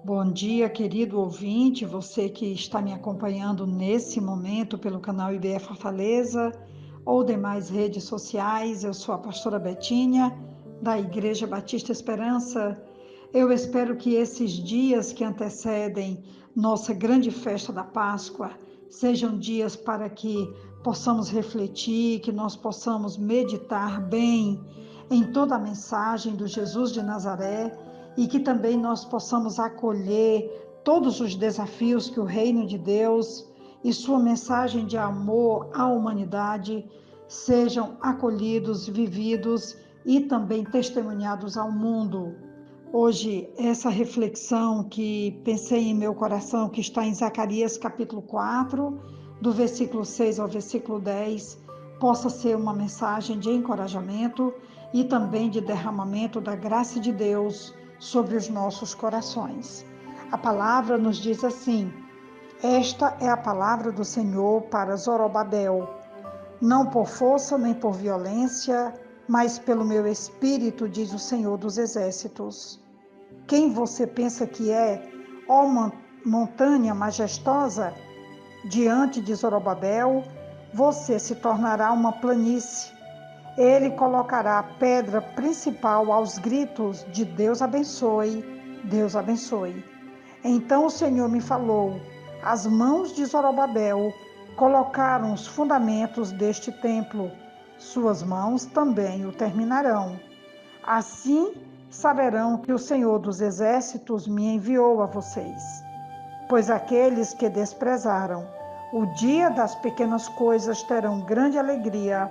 Bom dia, querido ouvinte, você que está me acompanhando nesse momento pelo canal IBE Fortaleza ou demais redes sociais. Eu sou a pastora Betinha, da Igreja Batista Esperança. Eu espero que esses dias que antecedem nossa grande festa da Páscoa sejam dias para que possamos refletir, que nós possamos meditar bem em toda a mensagem do Jesus de Nazaré e que também nós possamos acolher todos os desafios que o reino de Deus e sua mensagem de amor à humanidade sejam acolhidos, vividos e também testemunhados ao mundo. Hoje, essa reflexão que pensei em meu coração, que está em Zacarias capítulo 4, do versículo 6 ao versículo 10, possa ser uma mensagem de encorajamento e também de derramamento da graça de Deus sobre os nossos corações. A palavra nos diz assim: esta é a palavra do Senhor para Zorobabel, não por força nem por violência, mas pelo meu espírito, diz o Senhor dos Exércitos. Quem você pensa que é, ó montanha majestosa? Diante de Zorobabel, você se tornará uma planície. Ele colocará a pedra principal aos gritos de Deus abençoe, Deus abençoe. Então o Senhor me falou: as mãos de Zorobabel colocaram os fundamentos deste templo, suas mãos também o terminarão. Assim saberão que o Senhor dos Exércitos me enviou a vocês. Pois aqueles que desprezaram o dia das pequenas coisas terão grande alegria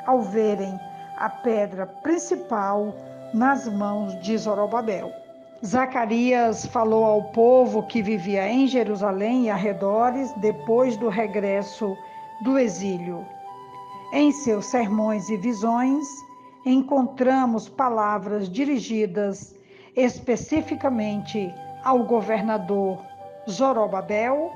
ao verem a pedra principal nas mãos de Zorobabel. Zacarias falou ao povo que vivia em Jerusalém e arredores depois do regresso do exílio. Em seus sermões e visões, encontramos palavras dirigidas especificamente ao governador Zorobabel,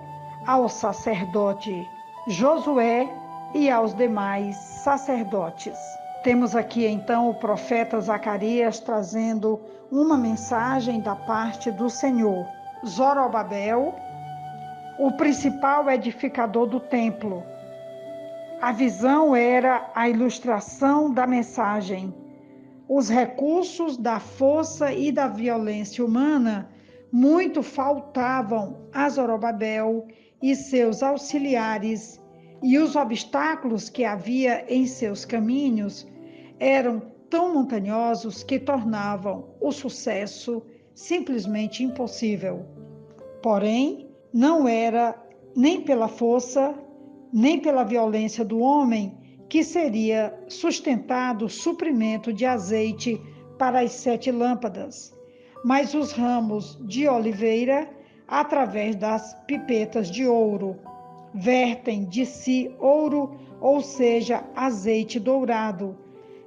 ao sacerdote Josué e aos demais sacerdotes. Temos aqui então o profeta Zacarias trazendo uma mensagem da parte do Senhor. Zorobabel, o principal edificador do templo. A visão era a ilustração da mensagem. Os recursos da força e da violência humana muito faltavam a Zorobabel e seus auxiliares, e os obstáculos que havia em seus caminhos eram tão montanhosos que tornavam o sucesso simplesmente impossível. Porém, não era nem pela força, nem pela violência do homem que seria sustentado o suprimento de azeite para as 7 lâmpadas, mas os ramos de oliveira, através das pipetas de ouro, vertem de si ouro, ou seja, azeite dourado,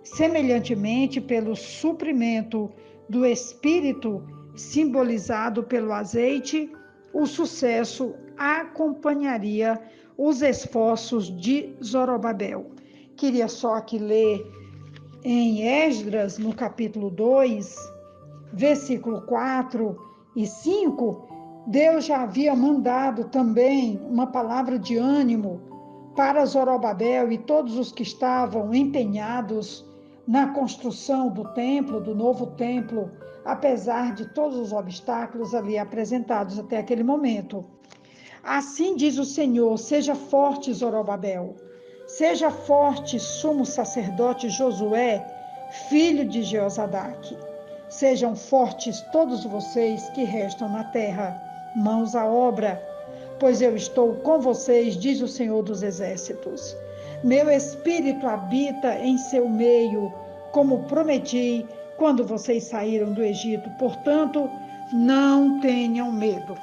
semelhantemente pelo suprimento do Espírito, simbolizado pelo azeite, o sucesso acompanharia os esforços de Zorobabel. Queria só aqui ler em Esdras, no capítulo 2, versículo 4 e 5, Deus já havia mandado também uma palavra de ânimo para Zorobabel e todos os que estavam empenhados na construção do templo, do novo templo, apesar de todos os obstáculos ali apresentados até aquele momento. Assim diz o Senhor: seja forte, Zorobabel, seja forte, sumo sacerdote Josué, filho de Jeozadak. Sejam fortes todos vocês que restam na terra, mãos à obra, pois eu estou com vocês, diz o Senhor dos Exércitos. Meu espírito habita em seu meio, como prometi quando vocês saíram do Egito. Portanto, não tenham medo.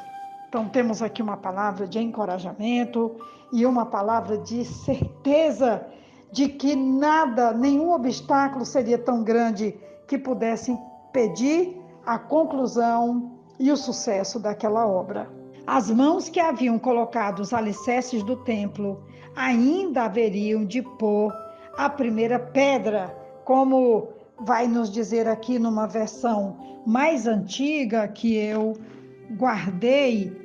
Então, temos aqui uma palavra de encorajamento e uma palavra de certeza de que nada, nenhum obstáculo seria tão grande que pudesse impedir a conclusão e o sucesso daquela obra. As mãos que haviam colocado os alicerces do templo ainda haveriam de pôr a primeira pedra, como vai nos dizer aqui numa versão mais antiga que eu guardei.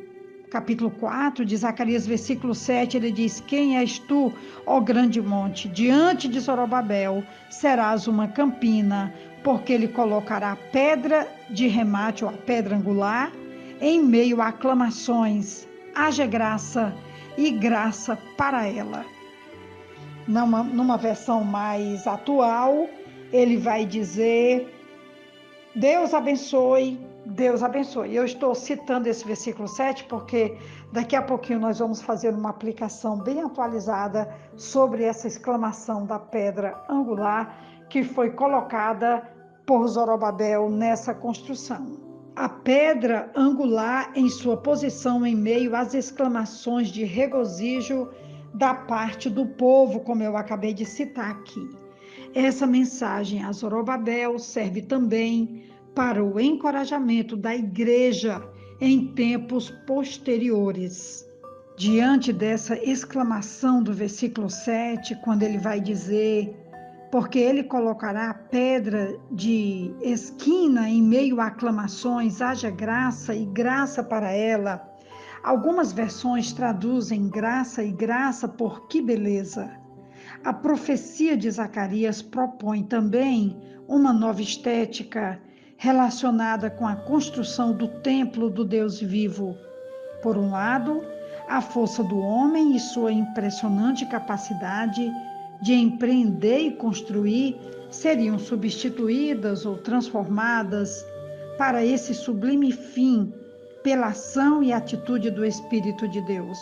Capítulo 4 de Zacarias, versículo 7, ele diz: quem és tu, ó grande monte? Diante de Zorobabel serás uma campina, porque ele colocará a pedra de remate, ou a pedra angular, em meio a aclamações. Haja graça e graça para ela. Numa versão mais atual, ele vai dizer: Deus abençoe, Deus abençoe. Eu estou citando esse versículo 7 porque daqui a pouquinho nós vamos fazer uma aplicação bem atualizada sobre essa exclamação da pedra angular que foi colocada por Zorobabel nessa construção. A pedra angular em sua posição em meio às exclamações de regozijo da parte do povo, como eu acabei de citar aqui. Essa mensagem a Zorobabel serve também para o encorajamento da igreja em tempos posteriores. Diante dessa exclamação do versículo 7, quando ele vai dizer: porque ele colocará a pedra de esquina em meio a aclamações, haja graça e graça para ela. Algumas versões traduzem graça e graça por que beleza. A profecia de Zacarias propõe também uma nova estética relacionada com a construção do templo do Deus vivo. Por um lado, a força do homem e sua impressionante capacidade de empreender e construir seriam substituídas ou transformadas para esse sublime fim pela ação e atitude do Espírito de Deus.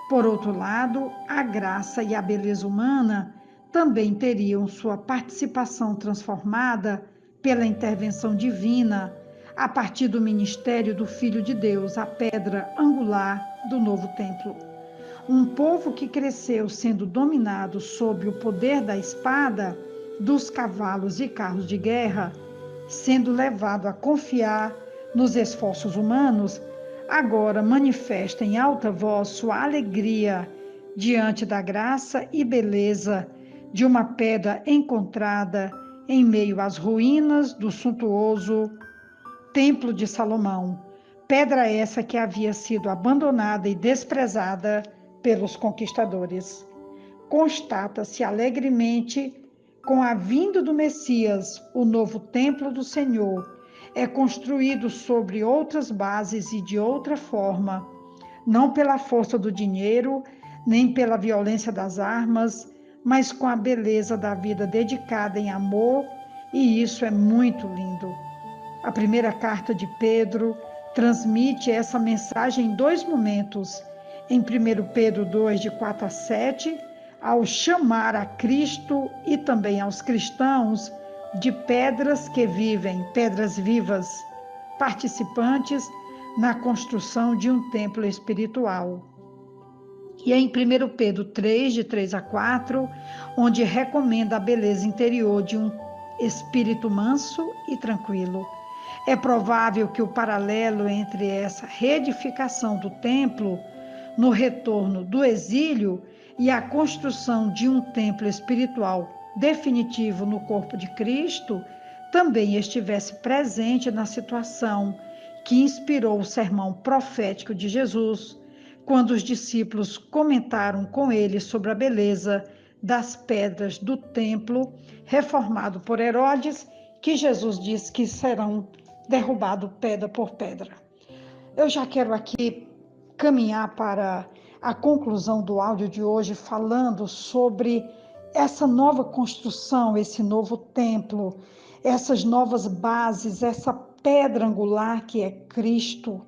Por outro lado, a graça e a beleza humana também teriam sua participação transformada pela intervenção divina a partir do ministério do Filho de Deus, a pedra angular do novo templo. Um povo que cresceu sendo dominado sob o poder da espada, dos cavalos e carros de guerra, sendo levado a confiar nos esforços humanos, agora manifesta em alta voz sua alegria diante da graça e beleza de uma pedra encontrada em meio às ruínas do suntuoso Templo de Salomão. Pedra essa que havia sido abandonada e desprezada pelos conquistadores. Constata-se alegremente com a vinda do Messias, o novo templo do Senhor é construído sobre outras bases e de outra forma, não pela força do dinheiro, nem pela violência das armas, mas com a beleza da vida dedicada em amor, e isso é muito lindo. A primeira carta de Pedro transmite essa mensagem em dois momentos. Em 1 Pedro 2, de 4 a 7, ao chamar a Cristo e também aos cristãos de pedras que vivem, pedras vivas, participantes na construção de um templo espiritual. E é em 1 Pedro 3, de 3 a 4, onde recomenda a beleza interior de um espírito manso e tranquilo. É provável que o paralelo entre essa reedificação do templo no retorno do exílio e a construção de um templo espiritual definitivo no corpo de Cristo também estivesse presente na situação que inspirou o sermão profético de Jesus, quando os discípulos comentaram com ele sobre a beleza das pedras do templo reformado por Herodes, que Jesus disse que serão derrubados pedra por pedra. Eu já quero aqui caminhar para a conclusão do áudio de hoje, falando sobre essa nova construção, esse novo templo, essas novas bases, essa pedra angular que é Cristo,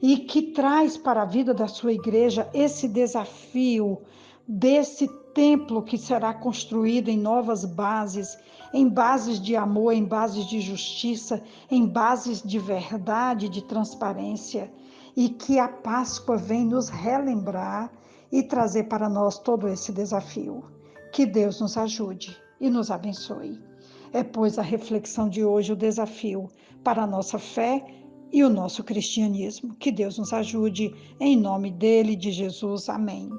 e que traz para a vida da sua igreja esse desafio desse templo que será construído em novas bases, em bases de amor, em bases de justiça, em bases de verdade, de transparência, e que a Páscoa vem nos relembrar e trazer para nós todo esse desafio. Que Deus nos ajude e nos abençoe. É, pois, a reflexão de hoje o desafio para a nossa fé e o nosso cristianismo. Que Deus nos ajude, em nome dele, de Jesus. Amém.